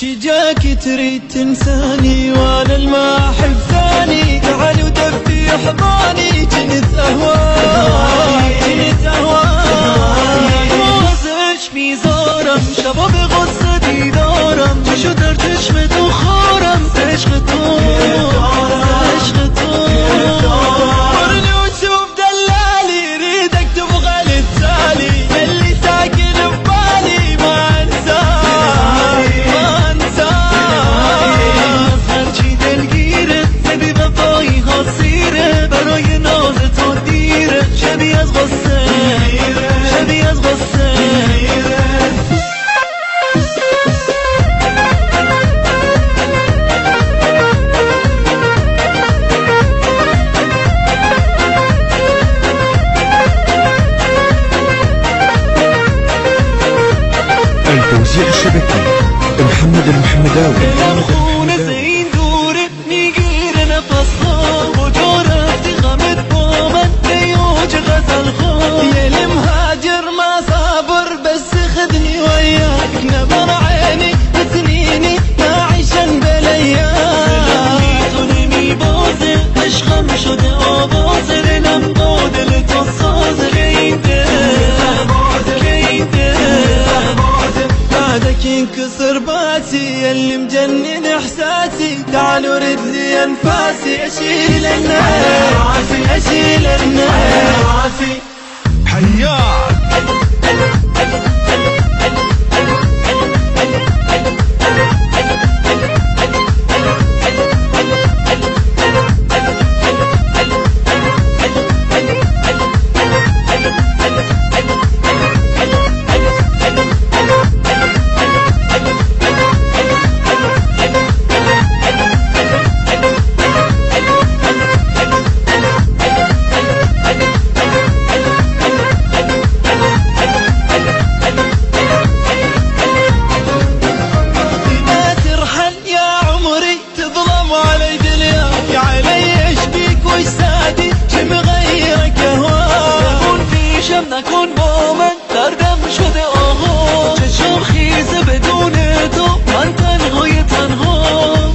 شجاك تريد تنساني وانا الما احب ثاني، تعال ودفي حضاني جنت اهواي وغزش في زارم شباب غصتي دارم شو درتش متوخارم تشغطون ورني وتشوف دلالي ريدك تبغى للتالي اللي ساكن ببالي ما انساه خرجي دلگیره سبی وفایی خاصیره برای نازت و دیره شبیه از غصه شبیه از غصه التوزيع الشبكي محمد المحمداوي. خونه زين دوره میگیره نفسها و جا رفتی غمت با من نیوج غزل خواه یه مهاجر ما صابر بس خدني وياك نبر عيني بسنيني نعيشا بالايام نمی بازه عشقم شده آوازه دلم با دل تو سازه کیده بعدك ينكسر باسي اللي مجنن احساسي تعال ورد لي انفاسي اشيل النار اشيل النار حياك نکن با من دردم شده آها چشم خیزه بدون تو من تنهای تنها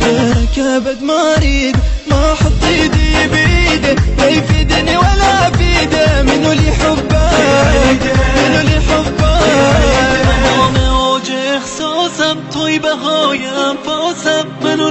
بركبت مريض ما احط ايدي بايده لا يفيدني ولا افيده منو اللي حبه منو اللي حبه تمام اوج احساسم توی بهای انفاسم منو